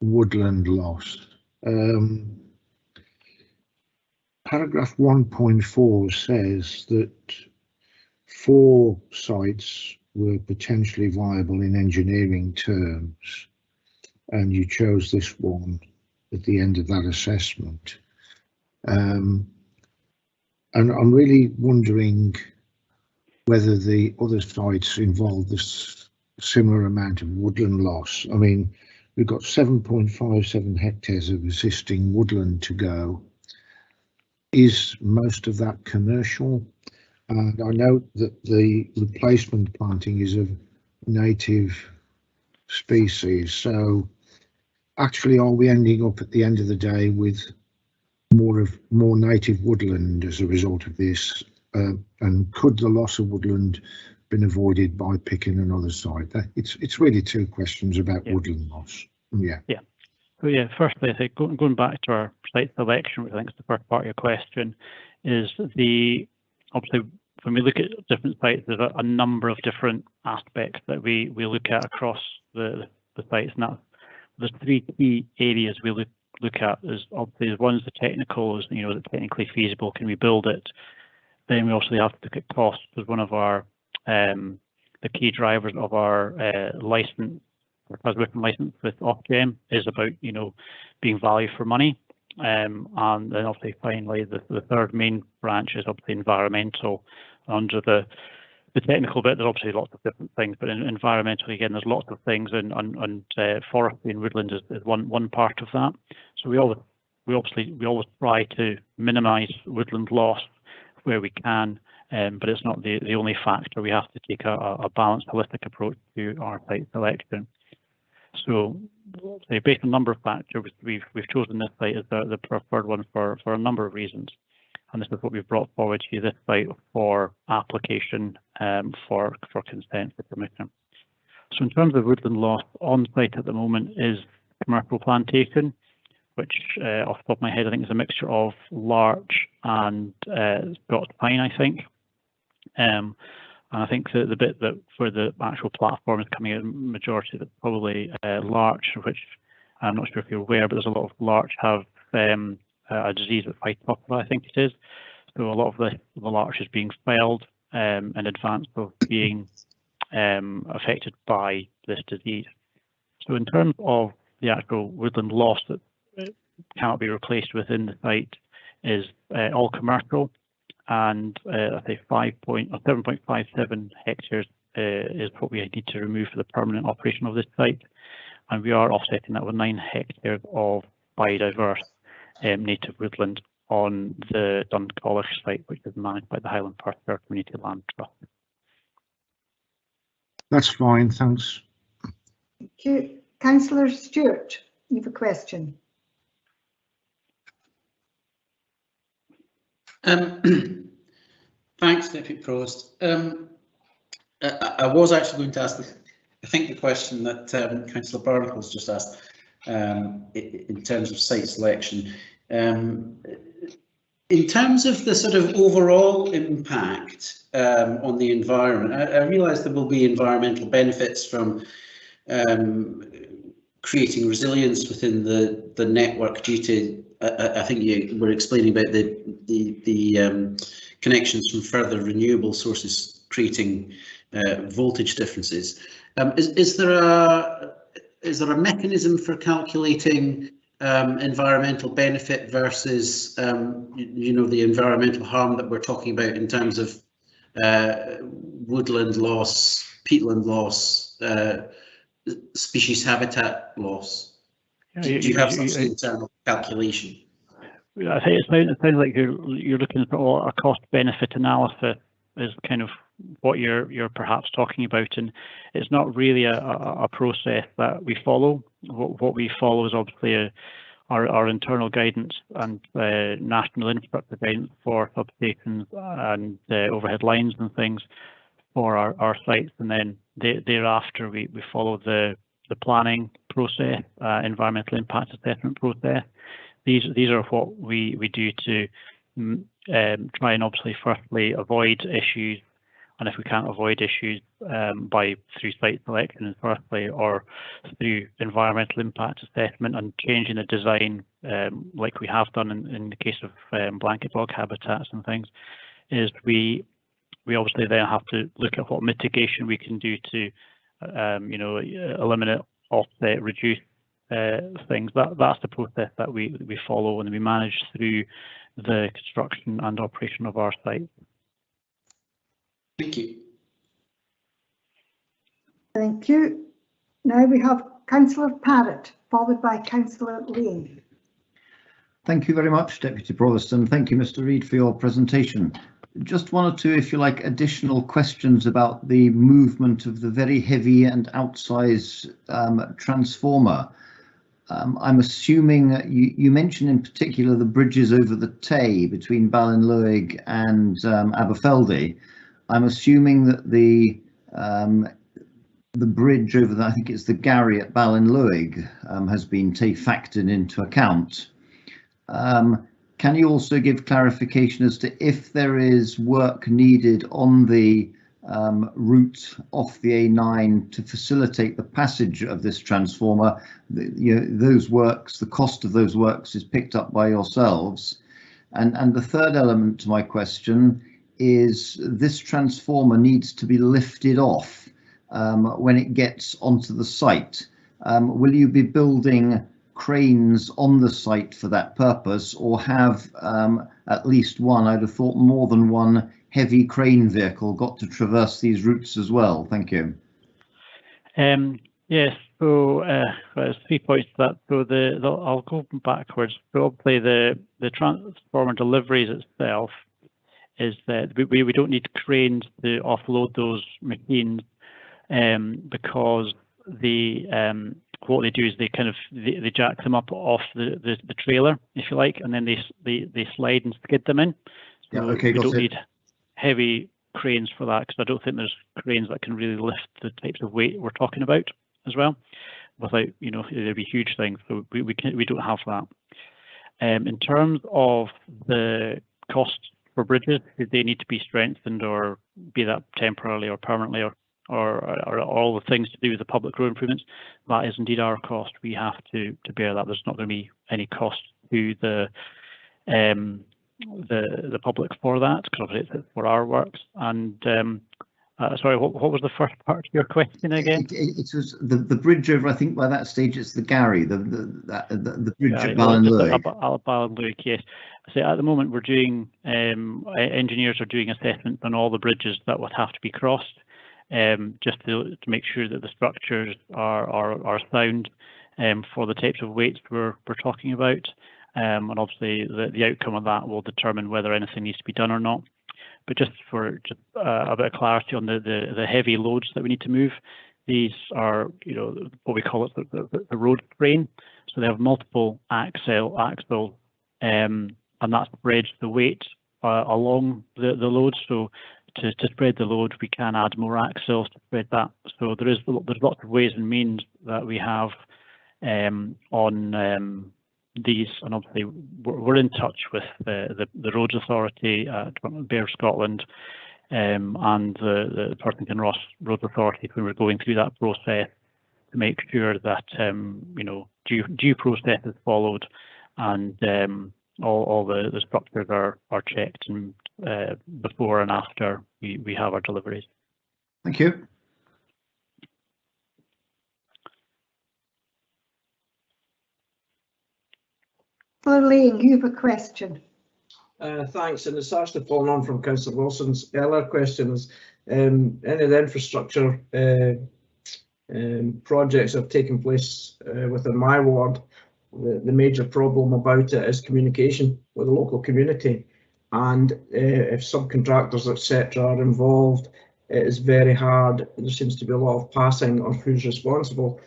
woodland loss. Paragraph 1.4 says that 4 sites were potentially viable in engineering terms, and you chose this one at the end of that assessment. And I'm really wondering whether the other sites involve this similar amount of woodland loss. I mean, we've got 7.57 hectares of existing woodland to go. Is most of that commercial? And I note that the replacement planting is of native species. So actually, are we ending up at the end of the day with more native woodland as a result of this? And could the loss of woodland been avoided by picking another site? It's really 2 questions about woodland loss. Yeah. So yeah, firstly, I think going back to our site selection, which I think is the first part of your question, is obviously when we look at different sites, there's a number of different aspects that we look at across the sites, and there's 3 key areas we look at. Is obviously one is the technical, is is it technically feasible, can we build it? Then we also have to look at cost as one of our the key drivers of our license. As with license with Ofgem is about being value for money, and then obviously finally the third main branch is obviously environmental. Under the technical bit, there's obviously lots of different things, but environmentally again there's lots of things, and forestry and woodland is one part of that. So we always try to minimise woodland loss where we can, but it's not the only factor. We have to take a balanced, holistic approach to our site selection. So, based on a number of factors, we've chosen this site as the preferred one for a number of reasons, and this is what we've brought forward to this site for application for consent for permission. So, in terms of woodland loss, on site at the moment is commercial plantation, which off the top of my head I think is a mixture of larch and Scots pine, I think. And I think the bit that where the actual platform is coming in, majority of it's probably larch, which I'm not sure if you're aware, but there's a lot of larch have a disease of Phytophthora, I think it is. So a lot of the larch is being felled in advance of being affected by this disease. So in terms of the actual woodland loss that cannot be replaced within the site is all commercial. And I think 7.57 hectares is what we need to remove for the permanent operation of this site, and we are offsetting that with 9 hectares of biodiverse native woodland on the Duncollish site, which is managed by the Highland Park Community Land Trust. That's fine, thanks. Thank you. Councillor Stewart, you have a question. Thanks, Deputy Provost. I was actually going to ask, I think, the question that Councillor Barnacle's just asked in terms of site selection. In terms of the sort of overall impact on the environment, I realise there will be environmental benefits from creating resilience within the network due to, I think you were explaining about the connections from further renewable sources creating voltage differences. Is there a mechanism for calculating environmental benefit versus the environmental harm that we're talking about in terms of woodland loss, peatland loss, species habitat loss? Do you have such an internal calculation? I think it sounds like you're looking for a cost benefit analysis is kind of what you're perhaps talking about, and it's not really a process that we follow. What we follow is obviously our internal guidance and national infrastructure guidance for substations and overhead lines and things for our sites, and then thereafter we follow the planning process, environmental impact assessment process. These are what we do to try and obviously firstly avoid issues, and if we can't avoid issues through site selection firstly, or through environmental impact assessment and changing the design like we have done in the case of blanket bog habitats and things, is we obviously then have to look at what mitigation we can do to eliminate, offset, reduce things. That's the process that we follow and we manage through the construction and operation of our site. Thank you. Thank you. Now we have Councillor Parrott, followed by Councillor Lane. Thank you very much, Deputy Provost, and thank you, Mr. Reid, for your presentation. Just one or two, if you like, additional questions about the movement of the very heavy and outsize transformer. I'm assuming you mentioned in particular the bridges over the Tay between Ballinloig and Aberfeldy. I'm assuming that the bridge over the, I think it's the Garry at Ballinloig, has been factored into account. Can you also give clarification as to if there is work needed on the route off the A9 to facilitate the passage of this transformer? Those works, the cost of those works is picked up by yourselves. And the third element to my question is this transformer needs to be lifted off when it gets onto the site. Will you be building cranes on the site for that purpose, or have at least one, I'd have thought more than one heavy crane vehicle got to traverse these routes as well? Thank you. Yes, so there's 3 points to that. So I'll go backwards. Probably the transformer deliveries itself is that we don't need cranes to offload those machines because what they do is they jack them up off the trailer, if you like, and then they slide and skid them in. So yeah, okay, we don't need heavy cranes for that, because I don't think there's cranes that can really lift the types of weight we're talking about as well. Without, there'd be huge things. So we don't have that. In terms of the cost for bridges, they need to be strengthened, or be that temporarily or permanently, or all the things to do with the public road improvements. That is indeed our cost. We have to bear that. There's not going to be any cost to the public for that, because obviously it's for our works. And sorry, what was the first part of your question again? It was the bridge over, I think by that stage it's the Garry, the bridge at Ballinloig. Ballinloig, yes. So at the moment we're doing, engineers are doing assessments on all the bridges that would have to be crossed, just to make sure that the structures are sound for the types of weights we're talking about. And obviously the outcome of that will determine whether anything needs to be done or not. But just for a bit of clarity on the heavy loads that we need to move, these are, what we call it the road crane. So they have multiple axle, and that spreads the weight along the load. So to spread the load, we can add more axles to spread that. So there's lots of ways and means that we have on these, and obviously we're in touch with the Roads Authority, Bear Scotland, and the Turkington Ross Roads Authority when we're going through that process to make sure that due process is followed, and all the structures are checked and before and after we have our deliveries. Thank you. Lane, you have a question. Thanks, and it's actually following on from Councillor Wilson's earlier questions. Any of the infrastructure projects that have taken place within my ward, the major problem about it is communication with the local community, and if subcontractors etc. are involved, it is very hard. There seems to be a lot of passing on who's responsible.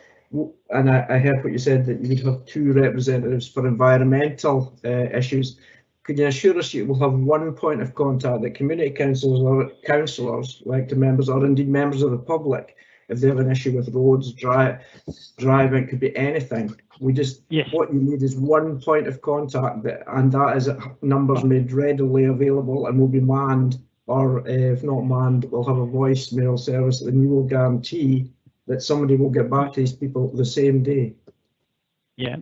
And I heard what you said, that you would have 2 representatives for environmental issues. Could you assure us you will have one point of contact that community councillors or councillors, like the members, or indeed members of the public, if they have an issue with roads, driving, it could be anything. We just, yes. What you need is one point of contact, and that is numbers made readily available and will be manned, or if not manned, we'll have a voicemail service, and you will guarantee that somebody will get back to these people the same day. Yeah.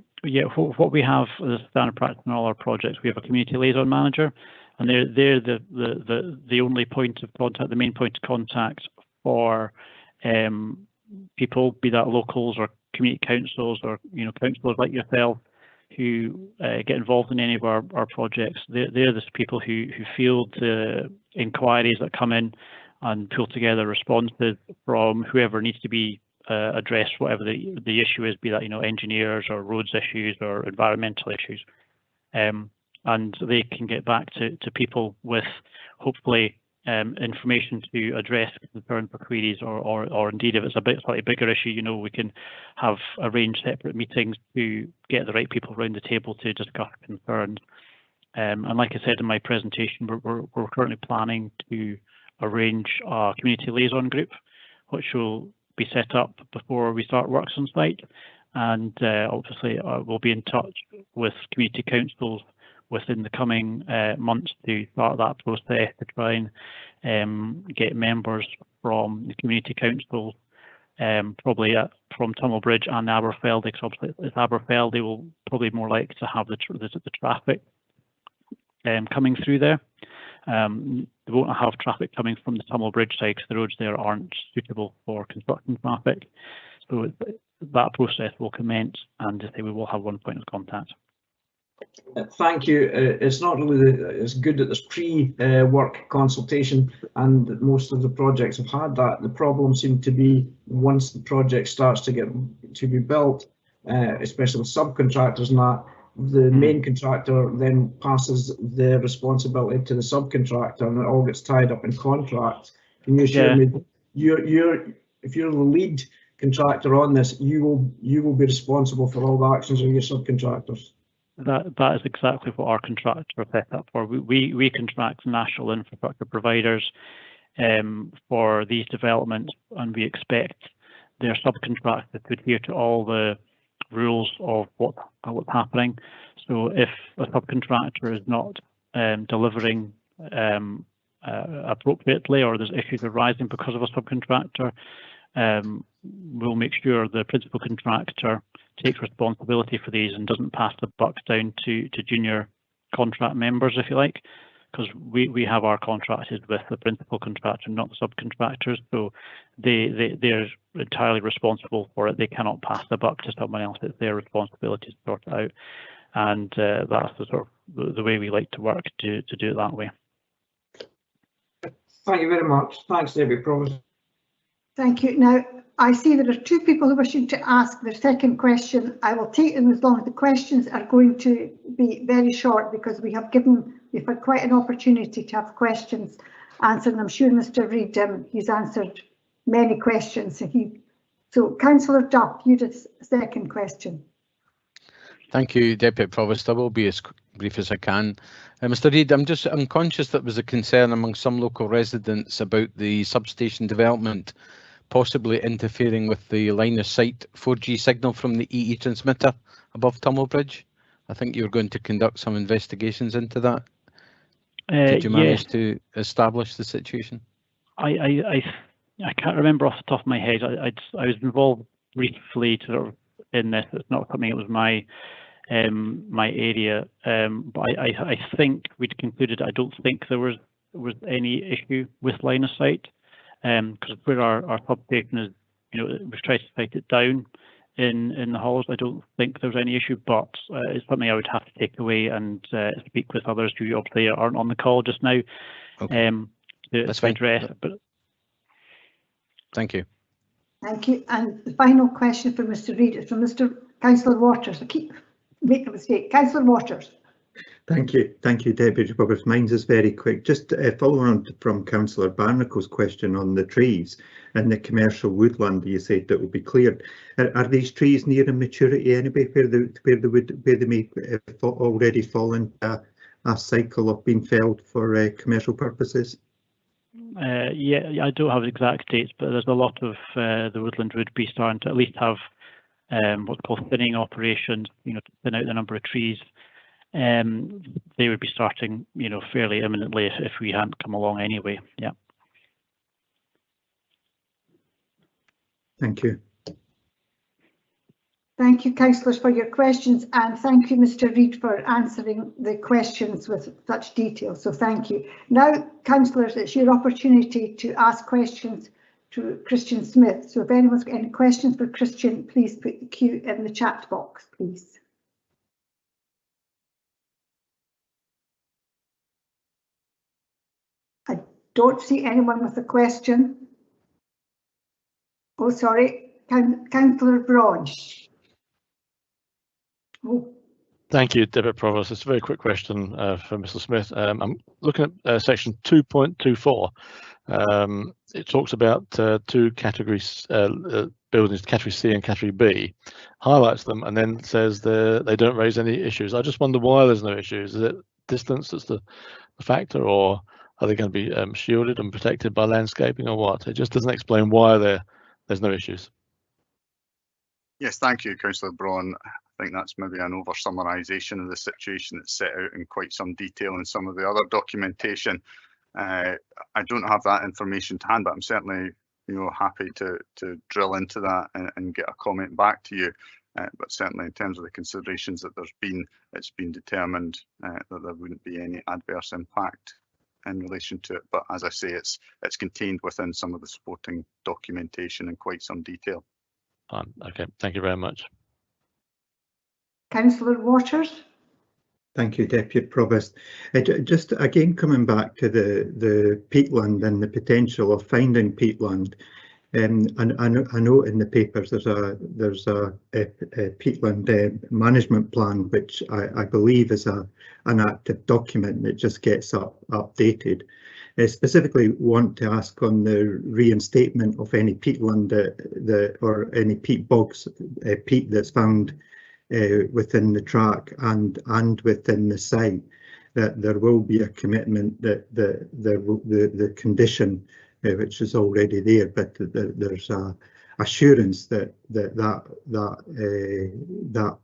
What we have as a standard practice in all our projects, we have a community liaison manager, and they're the only point of contact, the main point of contact for people, be that locals or community councils or councillors like yourself who get involved in any of our projects. They're the people who field the inquiries that come in and pull together responses from whoever needs to be addressed, whatever the issue is, be that engineers or roads issues or environmental issues, and they can get back to people with hopefully information to address concerns or queries, or indeed if it's a slightly bigger issue, we can have arranged separate meetings to get the right people around the table to discuss concerns. And like I said in my presentation, we're currently planning to arrange a community liaison group, which will be set up before we start works on site, and obviously we'll be in touch with community councils within the coming months to start that process to try and get members from the community councils, probably from Tunnelbridge and Aberfeldy, because obviously it's Aberfeldy will probably more likely to have the traffic coming through there. They won't have traffic coming from the Tunnelbridge side because the roads there aren't suitable for construction traffic. So that process will commence, and we will have one point of contact. Thank you. It's not really it's good that there's pre-work consultation, and most of the projects have had that. The problem seemed to be once the project starts to be built, especially with subcontractors and that, the main contractor then passes the responsibility to the subcontractor, and it all gets tied up in contracts. Can you assure me, if you're the lead contractor on this, you will be responsible for all the actions of your subcontractors? That is exactly what our contracts are set up for. We contract national infrastructure providers for these developments, and we expect their subcontractors to adhere to all the rules of what's happening. So if a subcontractor is not delivering appropriately, or there's issues arising because of a subcontractor, we'll make sure the principal contractor takes responsibility for these and doesn't pass the buck down to junior contract members, if you like, because we have our contracts with the principal contractor, not the subcontractors, so they're entirely responsible for it. They cannot pass the buck to someone else. It's their responsibility to sort it out, and that's the sort of the way we like to work, to do it that way. Thank you very much. Thanks, David Provost. Thank you. Now, I see there are 2 people who are wishing to ask their second question. I will take them as long as the questions are going to be very short, because we've had quite an opportunity to have questions answered. And I'm sure Mr. Reid, he's answered many questions. So Councillor Duff, you did a second question. Thank you, Deputy Provost. I will be as brief as I can. Mr. Reid, I'm conscious that there was a concern among some local residents about the substation development possibly interfering with the line of sight 4G signal from the EE transmitter above Tunnelbridge. I think you were going to conduct some investigations into that. Did you manage to establish the situation? I can't remember off the top of my head. I was involved briefly to sort of in this. It's not something that was my area, but I think we'd concluded I don't think there was any issue with line of sight, because where our substation is, we've tried to sight it down in the halls. I don't think there's any issue, but it's something I would have to take away and speak with others who obviously aren't on the call just now. Okay. To address. But thank you. Thank you. And the final question for Mr. Reid is from Mr. Councillor Waters. I keep making a mistake. Councillor Waters. Thank you, Deputy Roberts. Mine is very quick. Just following on from Councillor Barnacle's question on the trees and the commercial woodland you said that will be cleared. Are these trees nearing maturity anyway, where they may already fall into a cycle of being felled for commercial purposes? Yeah, I don't have exact dates, but there's a lot of the woodland would be starting to at least have what's called thinning operations, to thin out the number of trees. They would be starting, fairly imminently if we hadn't come along anyway. Yeah. Thank you. Thank you, councillors, for your questions, and thank you, Mr. Reid, for answering the questions with such detail. So thank you. Now, councillors, it's your opportunity to ask questions to Christian Smith. So if anyone's got any questions for Christian, please put the Q in the chat box, please. I don't see anyone with a question. Oh, sorry, Councillor Braun. Oh. Thank you, Deputy Provost. It's a very quick question for Mr. Smith. I'm looking at section 2.24. It talks about two categories, buildings, category C and category B, highlights them and then says they don't raise any issues. I just wonder why there's no issues. Is it distance that's the factor, or are they going to be shielded and protected by landscaping, or what? It just doesn't explain why there's no issues. Yes, thank you, Councillor Braun. I think that's maybe an over-summarisation of the situation that's set out in quite some detail in some of the other documentation. I don't have that information to hand, but I'm certainly, happy to drill into that and get a comment back to you. But certainly, in terms of the considerations that it's been determined that there wouldn't be any adverse impact in relation to it. But as I say, it's contained within some of the supporting documentation in quite some detail. Okay, thank you very much. Councillor Waters. Thank you, Deputy Provost. Just again coming back to the peatland and the potential of finding peatland. And I know in the papers there's a peatland management plan, which I believe is an active document that just gets updated. I specifically want to ask on the reinstatement of any peatland or any peat bogs, peat that's found within the track and within the site, that there will be a commitment that the condition which is already there, but there's a assurance that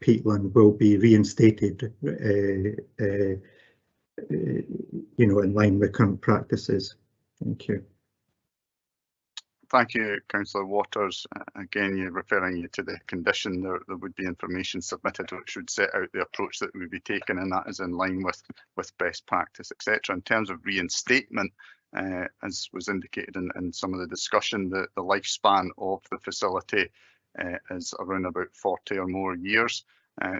peatland will be reinstated, in line with current practices. Thank you. Thank you, Councillor Waters. Again, you're referring you to the condition. There would be information submitted which would set out the approach that would be taken, and that is in line with best practice, etc. In terms of reinstatement, as was indicated in some of the discussion, the lifespan of the facility is around about 40 or more years.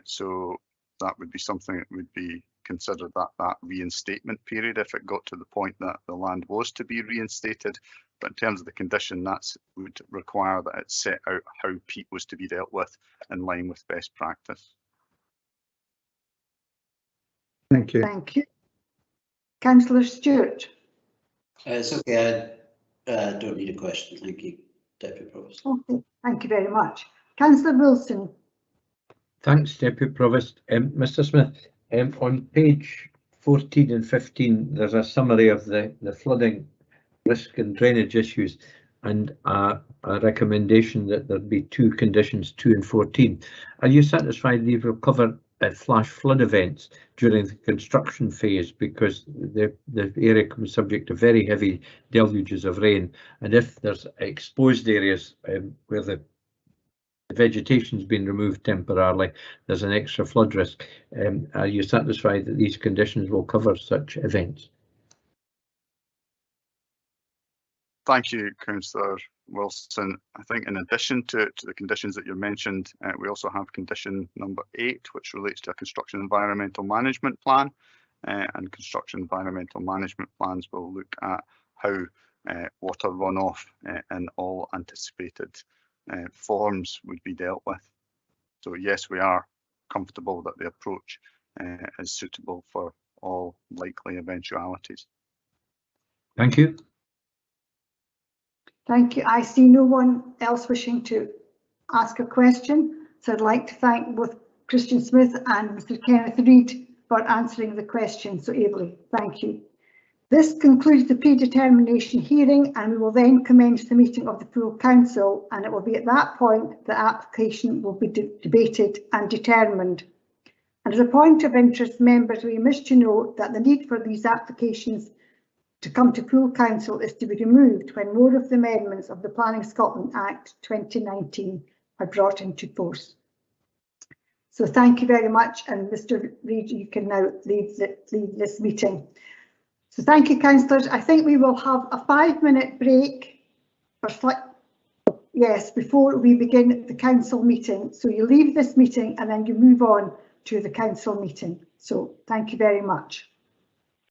So that would be something that would be considered that reinstatement period if it got to the point that the land was to be reinstated. But in terms of the condition, that would require that it set out how peat was to be dealt with in line with best practice. Thank you. Thank you. Councillor Stewart. It's okay, I don't need a question. Thank you, Deputy Provost. Okay, thank you very much. Councillor Wilson. Thanks, Deputy Provost. Mr. Smith, on page 14 and 15, there's a summary of the flooding risk and drainage issues, and a recommendation that there be two conditions, 2 and 14. Are you satisfied these will cover flash flood events during the construction phase, because the area comes subject to very heavy deluges of rain, and if there's exposed areas where the the vegetation's been removed temporarily, there's an extra flood risk. Are you satisfied that these conditions will cover such events? Thank you, Councillor Wilson. I think in addition to the conditions that you mentioned, we also have condition number 8, which relates to a construction environmental management plan. And construction environmental management plans will look at how water runoff in all anticipated forms would be dealt with. So yes, we are comfortable that the approach is suitable for all likely eventualities. Thank you. Thank you. I see no one else wishing to ask a question, so I'd like to thank both Christian Smith and Mr. Kenneth Reid for answering the question so ably. Thank you. This concludes the predetermination hearing, and we will then commence the meeting of the full council, and it will be at that point the application will be debated and determined. And as a point of interest, members, we wish to note that the need for these applications to come to full council is to be removed when more of the amendments of the Planning Scotland Act 2019 are brought into force. So thank you very much, and Mr. Reid, you can now leave this meeting. So thank you, councillors. I think we will have a 5-minute break before we begin the council meeting. So you leave this meeting and then you move on to the council meeting. So thank you very much.